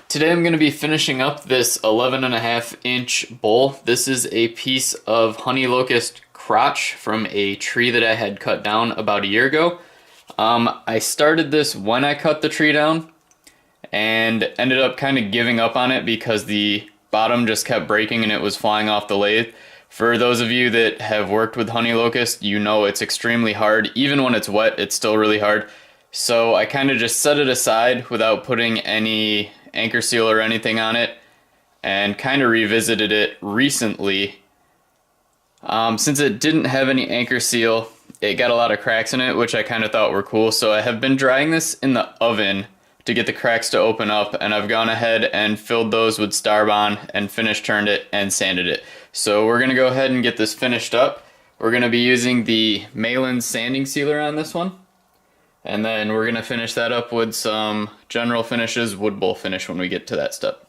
Today I'm going to be finishing up this 11.5 inch bowl. This is a piece of Honey Locust crotch from a tree that I had cut down about a year ago. I started this when I cut the tree down and ended up kind of giving up on it because the bottom just kept breaking and it was flying off the lathe. For those of you that have worked with Honey Locust, you know it's extremely hard. Even when it's wet, it's still really hard. So I kind of just set it aside without putting any anchor seal or anything on it, and kind of revisited it recently. Since it didn't have any anchor seal, it got a lot of cracks in it, which I kind of thought were cool. So I have been drying this in the oven to get the cracks to open up, and I've gone ahead and filled those with Starbond and finish turned it and sanded it. So we're going to go ahead and get this finished up. We're going to be using the Myland sanding sealer on this one. And then we're going to finish that up with some general finishes, wood bowl finish when we get to that step.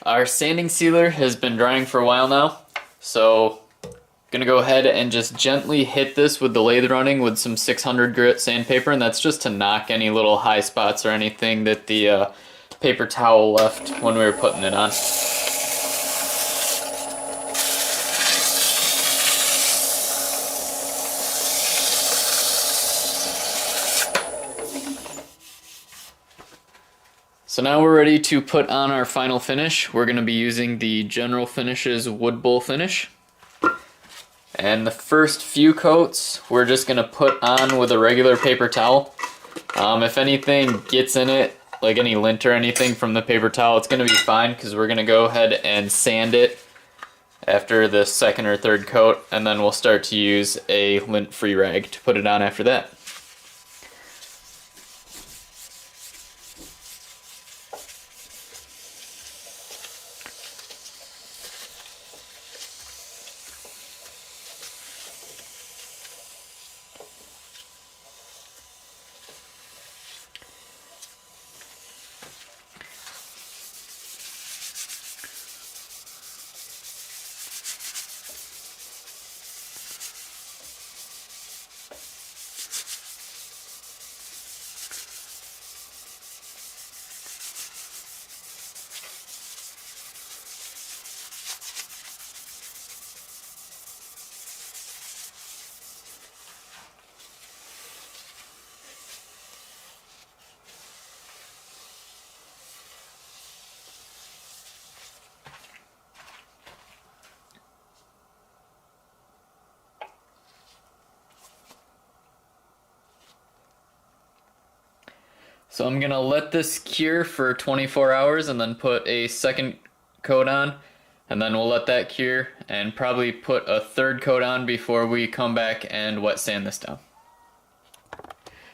Our sanding sealer has been drying for a while now, so I'm gonna go ahead and just gently hit this with the lathe running with some 600 grit sandpaper, and that's just to knock any little high spots or anything that the paper towel left when we were putting it on. So now we're ready to put on our final finish. We're going to be using the General Finishes wood bowl finish. And the first few coats we're just going to put on with a regular paper towel. If anything gets in it, like any lint or anything from the paper towel, it's going to be fine because we're going to go ahead and sand it after the second or third coat, and then we'll start to use a lint-free rag to put it on after that. So I'm gonna let this cure for 24 hours and then put a second coat on, and then we'll let that cure and probably put a third coat on before we come back and wet sand this down.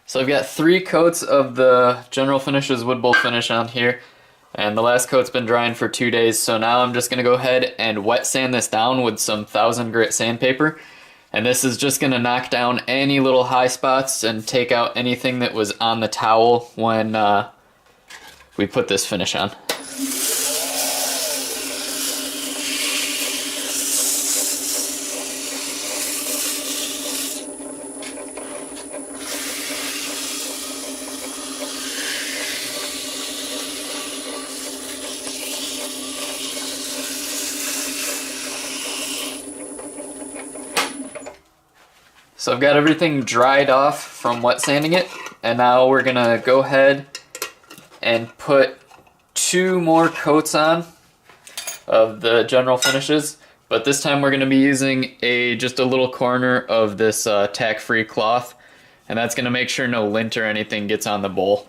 So I've got 3 coats of the General Finishes Wood Bowl finish on here, and the last coat's been drying for 2 days, so now I'm just gonna go ahead and wet sand this down with some 1000 grit sandpaper. And this is just gonna knock down any little high spots and take out anything that was on the towel when we put this finish on. So I've got everything dried off from wet sanding it, and now we're gonna go ahead and put 2 more coats on of the General Finishes, but this time we're gonna be using just a little corner of this tack-free cloth, and that's gonna make sure no lint or anything gets on the bowl.